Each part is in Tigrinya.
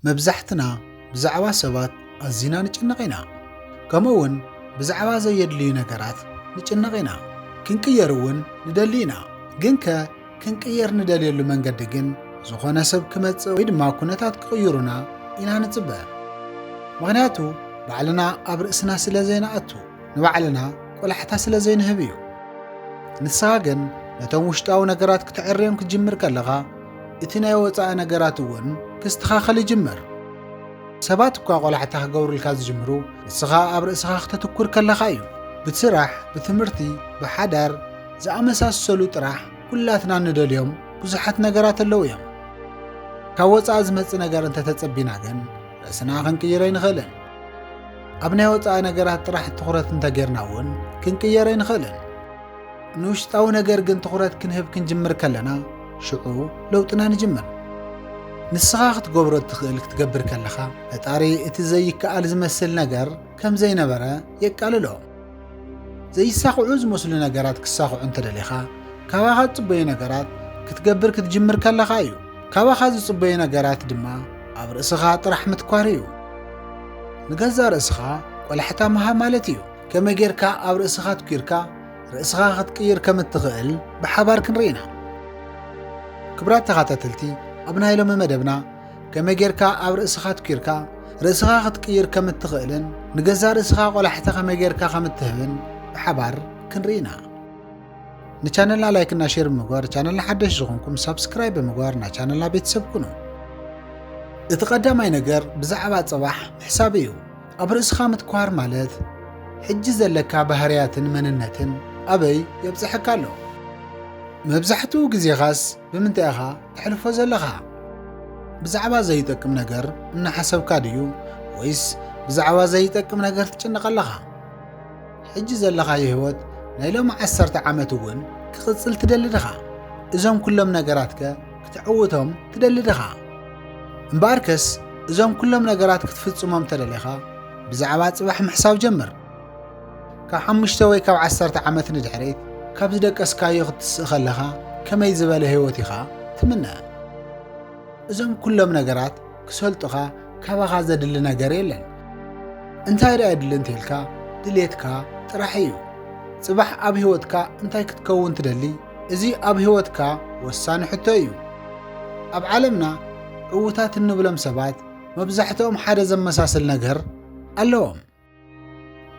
መብዛሕትና ብዛዕባ ሰባት ኣዝና ንጭነቕ ኢና ከምኡውን ብዛዕባ ዘየድልዩ ነገራት ንጭነቕ ኢና ክንቅየር እውን ንደሊ ኢና ግን ክንቅየር ንደልየሉ መንገዲ ግን ዝኾነ ሰብ ክመጽእ ወይ ድማ ኩነታት ክቕይሩና ኢና ንጽበ ምኽንያቱ ባዕልና ኣብ ርእስና ስለ ዘይነኣቱ ንባዕልና ቆላሕታ ስለ ዘይንህብ እዩ ንስኻ ግን ነቶም ውሽጣዊ ነገራት ክትዕርዮም ክትጅምር ከለኻ እቲ ናይ ወፃኢ ነገራት እውን ክስተኻኸል ይጅምር ሰባት እኳ ቆላሕታ ክገብሩልካ ዝጅምሩ ንስኻ ኣብ ርእስኻ ክተትኩር ከለኻ እዩ ብስራሕ ብትምህርቲ ብሓዳር ዝኣመሳሰሉ ጥራሕ ኩላትና ንደልዮም ብዙሓት ነገራት ኣለዉ እዮም ካብ ወፃኢ ዝመጽእ ነገር እንተተጸቢና ግን ርእስና ክንቅይሮ ኣይንኽእልን ኣብ ናይ ወፃኢ ነገራት ጥራሕ ትኹረት እንተጌርና እውን ክንቅየር ኣይንኽእልን ንውሽጣዊ ነገር ግን ትኹረት ክንህብ ክንጅምር ከለና ሽዑ ለውጥና ንጅምር ንስኻ ክትገብሮ እትኽእል ክትገብር ከለኻ ፈጣሪ እቲ ዘይከኣል ዝመስል ነገር ከም ዘይነበረ የቃልሎ ዘይሳኽዑ ዝመስሉ ነገራት ክሳኽዑ እንተደሊኻ ካባኻ ዝጽበዩ ነገራት ክትገብር ክትጅምር ከለኻ እዩ ካባኻ ዝጽበዩ ነገራት ድማ ኣብ ርእስኻ ጥራሕ ምትኳር እዩ ንገዛ ርእስኻ ቆላሕታ መሃብ ማለት እዩ ከመይ ጌርካ ኣብ ርእስኻ ትኲርካ ርእስኻ ክትቅይር ከም እትኽእል ብሓባር ክንርኢና ክብራት ተኸታተልቲ ኣብ ናይ ሎሚ መደብና ከመይ ጌርካ ኣብ ርእስኻ ትኲርካ ርእስኻ ክትቅይር ከም እትኽእልን ንገዛ ርእስኻ ቆላሕታ ከመይ ጌርካ ከም እትህብን ብሓባር ክንርኢና ንቻነልና ላይክና ሼር ብምግባር ቻነልና ሓደሽ ዝኾንኩም ሰብስክራይብ ብምግባር ናይ ቻነልና ቤተሰብ ኩኑ እቲ ቀዳማይ ነገር ብዛዕባ ጽባሕ ምሕሳብ እዩ ኣብ ርእስኻ ምትኳር ማለት ሕጂ ዘለካ ባህርያትን መንነትን ኣበይ የብፅሐካ ኣሎ መብዛሕትኡ ግዜኻስ ብምንታይ ኢኻ ተሕልፎ ዘለኻ ብዛዕባ ዘይጠቅም ነገር እናሓሰብካ ድዩ ወይስ ብዛዕባ ዘይጠቅም ነገር ትጭንቕ ኣለኻ ሕጂ ዘለኻዮ ህይወት ናይ ሎሚ 10 ዓመት እውን ክቕጽል ትደሊ ዲኻ እዞም ኩሎም ነገራትከ ክትዕውቶም ትደሊ ዲኻ እምበኣርከስ እዞም ኩሎም ነገራት ክትፍጽሞም ተደሊኻ ብዛዕባ ጽባሕ ምሕሳብ ጀምር ካብ 5 ወይ ካብ 10 ዓመት ንድሕሪት ካብ ዝደቀስካዮ ክትስእ ከለኻ ከመይ ዝበለ ህይወት ኢኻ ትምነእ እዞም ኩሎም ነገራት ክሰልጡኻ ካባኻ ዘድሊ ነገር የለን እንታይ ዳ የድሊ እንተኢልካ ድሌትካ ጥራሕ እዩ ጽባሕ ኣብ ህይወትካ እንታይ ክትከውን ትደሊ እዚ ኣብ ህይወትካ ወሳኒ ሕቶ እዩ ኣብ ዓለምና ዕውታት እንብሎም ሰባት መብዛሕትኦም ሓደ ዘመሳሰል ነገር ኣለዎም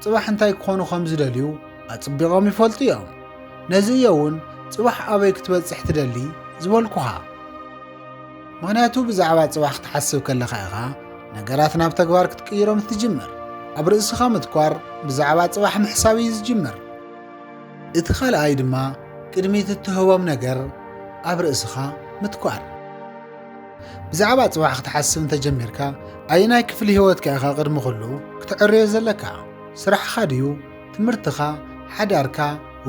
ጽባሕ እንታይ ክኾኑ ከም ዝደልዩ ኣጽቢቖም ይፈልጡ እዮም ነዚ እውን ጽባሕ ኣበይ ክትበጽሕ ትደሊ ዝበልኩኻ ምኽንያቱ ብዛዕባ ጽባሕ ክትሓስብ ከለኻ ኢኻ ነገራት ናብ ተግባር ክትቅይሮም እትጅምር ኣብ ርእስኻ ምትኳር ብዛዕባ ጽባሕ ምሕሳብ እዩ ዝጅምር እቲ ካልኣይ ድማ ቅድሚት እትህቦም ነገር ኣብ ርእስኻ ምትኳር ብዛዕባ ጽባሕ ክትሓስብ እንተጀሚርካ ኣየናይ ክፍሊ ህይወትካ ኢኻ ቅድሚ ኩሉ ክትዕርዮ ዘለካ ስራሕኻ ድዩ ትምህርትኻ ሓዳርካ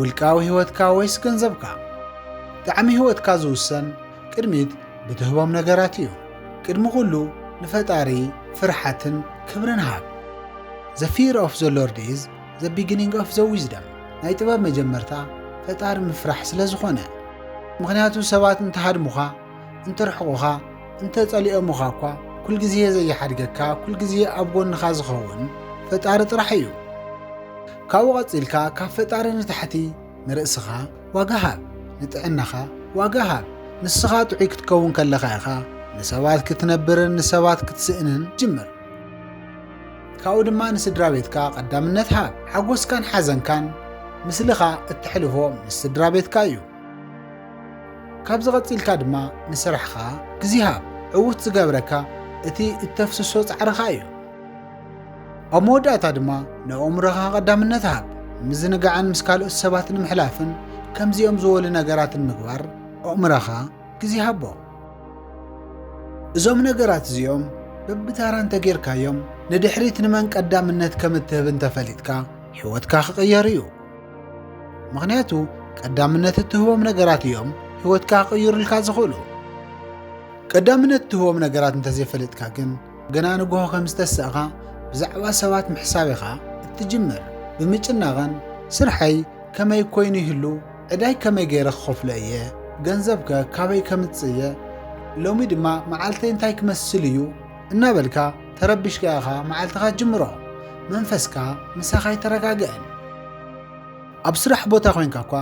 ውልቃዊ ህይወትካ ወይስ ገንዘብካ ጣዕሚ ህይወትካ ዝውሰን ቅድሚት ብትህቦም ነገራት እዩ ቅድሚ ኩሉ ንፈጣሪ ፍርሓትን ክብርን ሃብ The fear of the Lord is the beginning of the wisdom ናይ ጥበብ መጀመርታ ፈጣሪ ምፍራሕ ስለ ዝኾነ ምኽንያቱ ሰባት እንተሃድሙኻ እንተርሕቑኻ እንተጸሊኦሙኻ እኳ ኩል ግዜ ዘይሓድገካ ኩል ግዜ ኣብ ጎንኻ ዝኸውን ፈጣሪ ጥራሕ እዩ ካብኡ ቐፂልካ ካብ ፈጣሪ ንታሕቲ ንርእስኻ ዋጋ ሃብ ንጥዕናኻ ዋጋ ሃብ ንስኻ ጥዑይ ክትከውን ከለኻ ኢኻ ንሰባት ክትነብርን ንሰባት ክትስእንን ጅምር ካብኡ ድማ ንስድራ ቤትካ ቀዳምነት ሃብ ሓጎስካን ሓዘንካን ምስልኻ እትሕልፎ ምስ ስድራ ቤትካ እዩ ካብዚ ቐፂልካ ድማ ንስራሕኻ ግዜ ሃብ ዕውት ዝገብረካ እቲ እተፍስሶ ጻዕርኻ እዩ ኣብ መወዳእታ ድማ ንኣእምሮኻ ቀዳምነት ሃብ ምዝንጋዕን ምስ ካልኦት ሰባት ንምሕላፍን ከምዚኦም ዝበሉ ነገራትን ምግባር ኣእምሮኻ ግዜ ሃቦ እዞም ነገራት እዚኦም በብታራ እንተጌርካዮም ንድሕሪት ንመን ቀዳምነት ከም እትህብ እንተፈሊጥካ ህይወትካ ክቕየር እዩ ምኽንያቱ ቀዳምነት እትህቦም ነገራት እዮም ህይወትካ ክቕይሩልካ ዝኽእሉ ቀዳምነት እትህቦም ነገራት እንተዘይፈሊጥካ ግን ገና ንግሆ ከም ዝተስእኻ ብዛዕባ ሰባት ምሕሳብ ኢኻ እትጅምር ብምጭናቕን ስርሐይ ከመይ ኮይኑ ይህሉ ዕዳይ ከመይ ገይረ ክኸፍሎ እየ ገንዘብከ ካበይ ከምጽየ ሎሚ ድማ መዓልተይ እንታይ ክመስል እዩ እናበልካ ተረቢሽካ ኢኻ መዓልትኻ ጅምሮ መንፈስካ ምሳኻ ይተረጋግአን ኣብ ስራሕ ቦታ ኮይንካ እኳ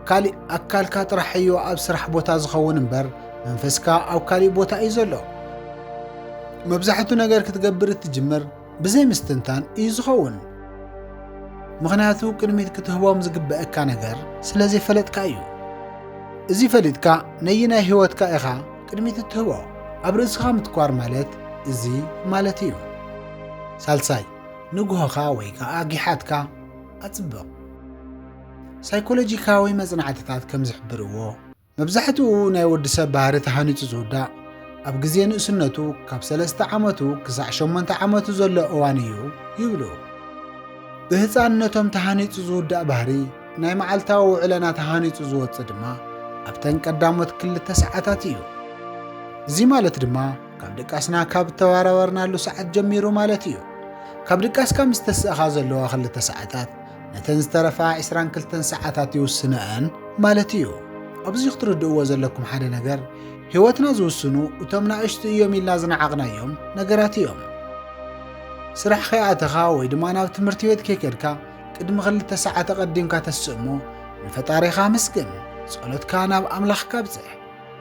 ካሊእ ኣካልካ ጥራሕ እዩ ኣብ ስራሕ ቦታ ዝኸውን እምበር መንፈስካ ኣብ ካሊእ ቦታ እዩ ዘሎ መብዛሕትኡ ነገር ክትገብር እትጅምር ብዘይ ምስትንታን እዩ ዝኸውን ምኽንያቱ ቅድሚት ክትህቦም ዝግበአካ ነገር ስለዘይፈለጥካ እዩ እዚ ፈሊጥካ ነይናይ ህይወትካ ኢኻ ቅድሚት እትህቦ ኣብ ርእስኻ ምትኳር ማለት እዚ ማለት እዩ ሳልሳይ ንግሆኻ ወይ ከዓ ጊሓትካ ኣጽብቕ ሳይኮሎጂካዊ መጽናዕትታት ከም ዝሕብርዎ መብዛሕትኡ ናይ ወዲ ሰብ ባህሪ ተሃኒጹ ዝውዳእ ኣብ ግዜ ንእስነቱ ካብ 3 ዓመቱ ክሳዕ 8 ዓመቱ ዘሎ እዋን እዩ ይብሉ ብህፃንነቶም ተሃኒጹ ዝውዳእ ባህሪ ናይ መዓልታዊ ውዕለና ተሃኒጹ ዝወፅእ ድማ ኣብተን ቀዳሞት 2 ሰዓታት እዩ እዚ ማለት ድማ ካብ ድቃስና ካብ ተባረበርናሉ ሰዓት ጀሚሩ ማለት እዩ ካብ ድቃስካ ምስ ተስእኻ ዘለዋ 2 ሰዓታት ነተን ዝተረፋ 22 ሰዓታት ይውስነአን ማለት እዩ ኣብዚ ክትርድእዎ ዘለኩም ሓደ ነገር ህይወትና ዝውስኑ እቶም ናእሽቱ እዮም ኢልና ዝነዓቕናዮም ነገራት እዮም ስራሕ ከይኣተኻ ወይ ድማ ናብ ትምህርቲ ቤት ከይከድካ ቅድሚ 2 ሰዓት ተቐዲምካ ተስእሞ ንፈጣሪኻ ምስግን ጸሎትካ ናብ ኣምላኽካ ብጽሕ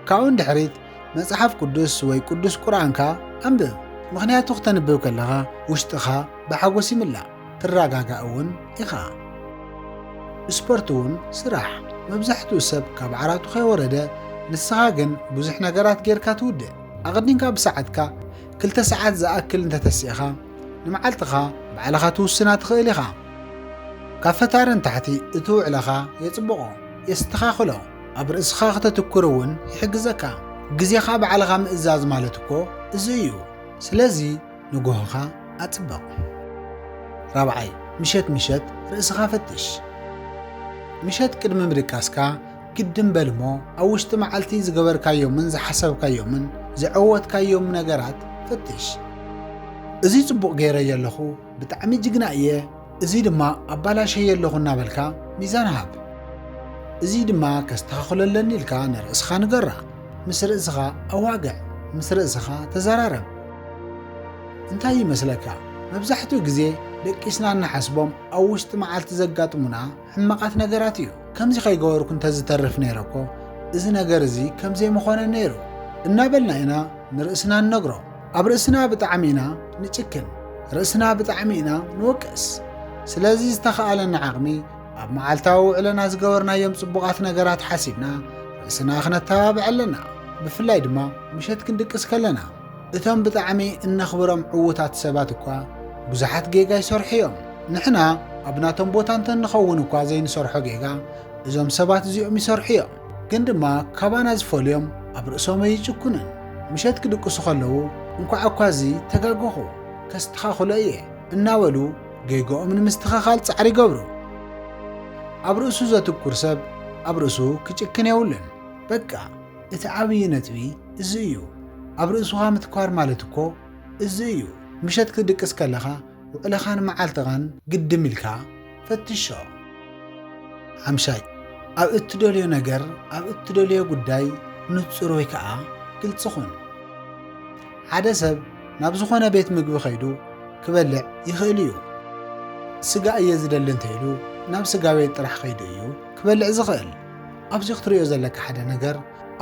ካብኡ ድሕሪት መጽሓፍ ቅዱስ ወይ ቅዱስ ቁርኣንካ አንብብ ምኽንያቱ ክተንብብ ከለኻ ውሽጥኻ ብሓጎስ ይምላእ ትረጋጋእ እውን ኢኻ ስፖርት እውን ስራሕ መብዛሕትኡ ሰብ ካብ ዓራቱ ከይወረደ ንስኻ ግን ብዙሕ ነገራት ጌርካ ትውድእ ኣቐዲምካ ብሰዓትካ 2 ሰዓት ዝኣክል እንተተሲእኻ ንመዓልትኻ ባዕልኻ ትውስና ትኽእል ኢኻ ካብ ፈታርን ታሕቲ እቲ ውዕለኻ የጽብቖ የስተኻኽሎ ኣብ ርእስኻ ክተትኩር እውን ይሕግዘካ ግዜኻ ባዕልኻ ምእዛዝ ማለት እኮ እዚ እዩ ስለዚ ንግሆኻ ኣጽብቕ ራብዓይ ምሸት ርእስኻ ፈትሽ ምሸት ቅድሚ ምድቃስካ ግድም በልሞ ኣብ ውሽጢ መዓልቲ ዝገበርካዮምን ዝሓሰብካዮምን ዝዕወትካዮም ነገራት ፈትሽ እዚ ጽቡቕ ገይረየ ኣለኹ ብጣዕሚ ጅግና እየ እዚ ድማ ኣባላሸየ ኣለኹ እናበልካ ሚዛን ሃብ እዚ ድማ ከስተኻኽለለኒ ኢልካ ንርእስኻ ንገራ ምስ ርእስኻ ኣዋግዕ ምስ ርእስኻ ተዘራረብ እንታይ ይመስለካ መብዛሕትኡ ግዜ ደቂስና እናሓስቦም ኣብ ውሽጢ መዓልቲ ዘጋጥሙና ሕማቃት ነገራት እዩ ከምዚ ከይገበርኩ እንተዝተርፍ ነይረኮ እዚ ነገር እዚ ከምዘይምኾነ ነይሩ እናበልና ኢና ንርእስና ንነግሮ ኣብ ርእስና ብጣዕሚ ኢና ንጭክን ርእስና ብጣዕሚ ኢና ንወቅስ ስለዚ ዝተኸኣለና ዓቕሚ ኣብ መዓልታዊ ውዕለና ዝገበርናዮም ጽቡቓት ነገራት ሓሲብና ርእስና ክነተባብዕ ኣለና ብፍላይ ድማ ምሸት ክንድቅስ ከለና እቶም ብጣዕሚ እነኽብሮም ዕዉታት ሰባት እኳ ብዙሓት ጌጋ ይሰርሑ እዮም ንሕና ኣብ ናቶም ቦታ እንተንኸውን እኳ ዘይንሰርሖ ጌጋ እዞም ሰባት እዚኦም ይሰርሑ እዮም ግን ድማ ካባና ዝፈልዮም ኣብ ርእሶም ኣይጭኩንን ምሸት ክድቅሱ ከለዉ እንኳዕ እኳ እዚ ተጋገኹ ከስተኻኽሎ እየ እናበሉ ጌጎኦም ንምስትኽኻል ጻዕሪ ይገብሩ ኣብ ርእሱ ዘትኩር ሰብ ኣብ ርእሱ ክጭክን የውልን በቃ እቲ ዓብዪ ነጥቢ እዚ እዩ ኣብ ርእሱኻ ምትኳር ማለት እኮ እዚ እዩ ምሸት ክድቅስ ከለኻ ውዕለኻን መዓልትኻን ግድም ኢልካ ፈትሾ ሓምሻይ ኣብ እትደልዮ ነገር ኣብ እትደልዮ ጉዳይ ንጹር ወይ ከዓ ግልጽ ኹን ሓደ ሰብ ናብ ዝኾነ ቤት ምግቢ ኸይዱ ክበልዕ ይኽእል እዩ ስጋ እየ ዝደሊ እንተኢሉ ናብ ስጋ ቤት ጥራሕ ኸይዱ እዩ ክበልዕ ዝኽእል ኣብዚ ክትሪኦ ዘለካ ሓደ ነገር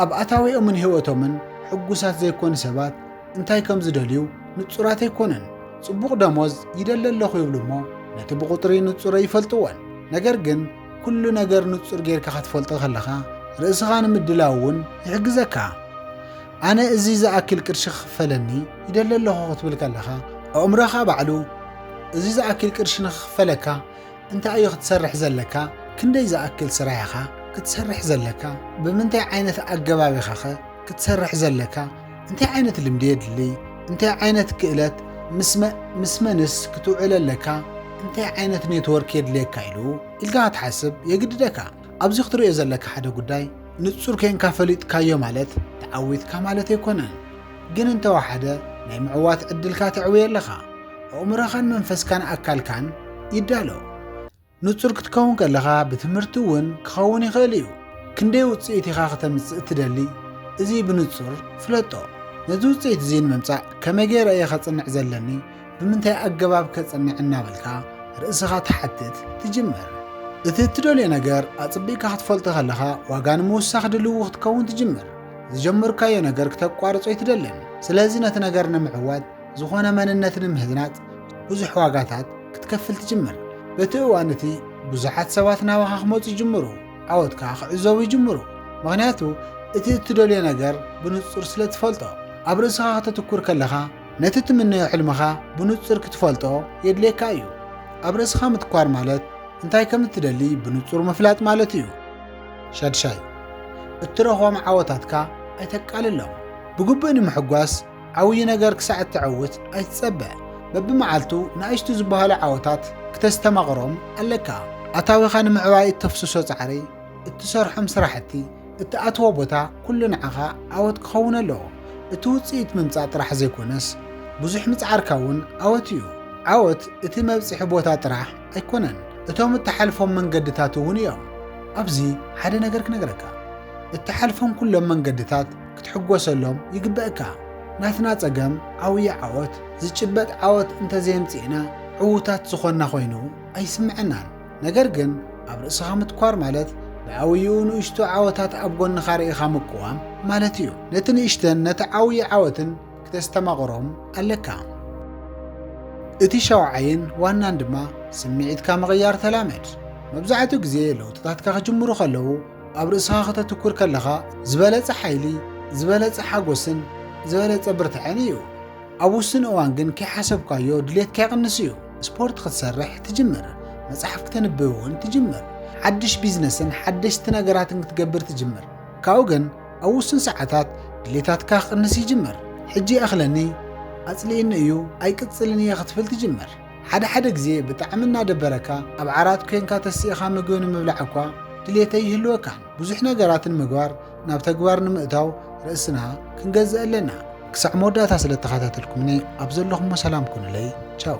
ኣብ ኣታዊኦምን ህይወቶምን ሕጉሳት ዘይኮኑ ሰባት እንታይ ከም ዝደልዩ ንጹራት ኣይኮነን ጽቡቕ ደሞዝ ይደሊ ኣለኹ ይብሉ እሞ ነቲ ብቁጥሪ ንጹር ይፈልጥዎን ነገር ግን ኩሉ ነገር ንጹር ጌርካ ክትፈልጦ ከለኻ ርእስኻ ንምድላው እውን ይሕግዘካ ኣነ እዚ ዝኣክል ቅርሺ ክኽፈለኒ ይደሊ ኣለኹ ክትብል ከለኻ ኣእምሮኻ ባዕሉ እዚ ዝኣክል ቅርሺ ንክኽፈለካ እንታይ እዩ ክትሰርሕ ዘለካ ክንደይ ዝኣክል ስራሕ ኢኻ ክትሰርሕ ዘለካ ብምንታይ ዓይነት ኣገባብ ኢኻ ኸ ክትሰርሕ ዘለካ እንታይ ዓይነት ልምዲ የድሊ እንታይ ዓይነት ክእለት ምስ መንስ ክትውዕል ኣለካ እንታይ ዓይነት ኔትወርክ የድልየካ ኢሉ ኢልካ ክትሓስብ የግድደካ ኣብዚ ክትሪኦ ዘለካ ሓደ ጉዳይ ንጹር ኮንካ ፈሊጥካዮ ማለት ተዓዊትካ ማለት ኣይኮነን ግን እንተወሓደ ናይ ምዕዋት ዕድልካ ትዕውይ ኣለኻ ኣእምሮኻን መንፈስካን ኣካልካን ይዳሎ ንጹር ክትከውን ከለኻ ብትምህርቲ እውን ክኸውን ይኽእል እዩ ክንደይ ውፅኢት ኢኻ ከተምጽእ ትደሊ እዚ ብንጹር ፍለጦ ነዚ ውፅኢት እዚ ንምምጻእ ከመይ ጌረ እየ ከጽንዕ ዘለኒ ብምንታይ ኣገባብ ከጽንዕ እናበልካ ርእስኻ ትሓትት ትጅምር። እቲ እትደልዮ ነገር ኣጽቢቕካ ክትፈልጦ ከለኻ ዋጋ ንምውሳኽ ድልው ክትከውን ትጅምር። ዝጀመርካዮ ነገር ክተቋርጾ ይትደልን። ስለዚ ነቲ ነገር ንምዕዋድ ዝኾነ መንነት ንምህናጽ ብዙሕ ዋጋታት ክትከፍል ትጅምር። በቲ እዋን እቲ ብዙሓት ሰባት ናባኻ ክመፁ ይጅምሩ፣ ዓወትካ ክዕዘቡ ይጅምሩ። ምክንያቱ እቲ እትደልዮ ነገር ብንጹር ስለ ትፈልጦ። ኣብ ርእስኻ ከተትኩር ከለኻ ነቲ ትምነዮ ሕልምኻ ብንጹር ክትፈልጦ የድልየካ እዩ። ኣብ ርእስኻ ምትኳር ማለት እንታይ ከም እትደሊ ብንጹር ምፍላጥ ማለት እዩ። ሻድሻይ እትረኽቦም ዓወታትካ ኣይተቃልሎም። ብግቡእ ንምሕጓስ ዓብዪ ነገር ክሳዕ እትዕውት ኣይትጸብዕ። በብመዓልቱ ንኣሽቱ ዝበሃሉ ዓወታት ክተስተማቕሮም ኣለካ። ኣታዊኻ ንምዕባይ እተፍስሶ ፃዕሪ፣ እትሰርሖም ስራሕቲ፣ እትኣትዎ ቦታ ኩሉ ንዓኻ ዓወት ክኸውን ኣለዎ። እቲ ውፅኢት ምምጻእ ጥራሕ ዘይኮነስ ብዙሕ ምጽዓርካ እውን ዓወት እዩ። ዓወት እቲ መብጽሒ ቦታ ጥራሕ ኣይኮነን፣ እቶም እተሓልፎም መንገድታት እውን እዮም። ኣብዚ ሓደ ነገር ክነግረካ፣ እተሓልፎም ኩሎም መንገድታት ክትሕጎሰሎም ይግበአካ። ናትና ጸገም ዓብዪ ዓወት ዝጭበጥ ዓወት እንተዘየምጽእና ዕዉታት ዝኾንና ኮይኑ ኣይስምዐናን። ነገር ግን ኣብ ርእስኻ ምትኳር ማለት ብዓብዪኡ ንእሽቶ ዓወታት ኣብ ጎንኻ ርኢኻ ምቁዋም ማለት እዩ። ነቲ ንእሽተን ነቲ ዓብዪ ዓወትን ክተስተማቕሮም ኣለካ። እቲ ሻውዓይን ዋናን ድማ ስምዒትካ ምቕያር ተላመድ። መብዛሕትኡ ግዜ ለውጥታትካ ክጅምሩ ከለዉ ኣብ ርእስኻ ከተትኩር ከለኻ ዝበለጸ ሓይሊ፣ ዝበለጸ ሓጎስን ዝበለጸ ብርትዕን እዩ። ኣብ ውስን እዋን ግን ከይሓሰብካዮ ድሌትካ ይቕንስ እዩ። ስፖርት ክትሰርሕ ትጅምር፣ መጽሓፍ ክተንብብ እውን ትጅምር፣ ሓድሽ ቢዝነስን ሓደሽቲ ነገራትን ክትገብር ትጅምር። ካብኡ ግን ኣብ ውስን ሰዓታት ድሌታትካ ክቕንስ ይጅምር። ሕጂ ኣኽለኒ ኣጽሊእኒ እዩ ኣይቅጽልን እየ ክትብል ትጅምር። ሓደ ግዜ ብጣዕሚ እናደበረካ ኣብ ዓራት ኮንካ ተስኢኻ ምግቢ ንምብላዕ እኳ ድሌተይ ይህልወካን። ብዙሕ ነገራትን ምግባር ናብ ተግባር ንምእታው ርእስና ክንገዝእ ኣለና። ክሳዕ መወዳእታ ስለ ተኸታተልኩምኒ ኣብ ዘለኹም ሰላም ኩኑለይ ቻው።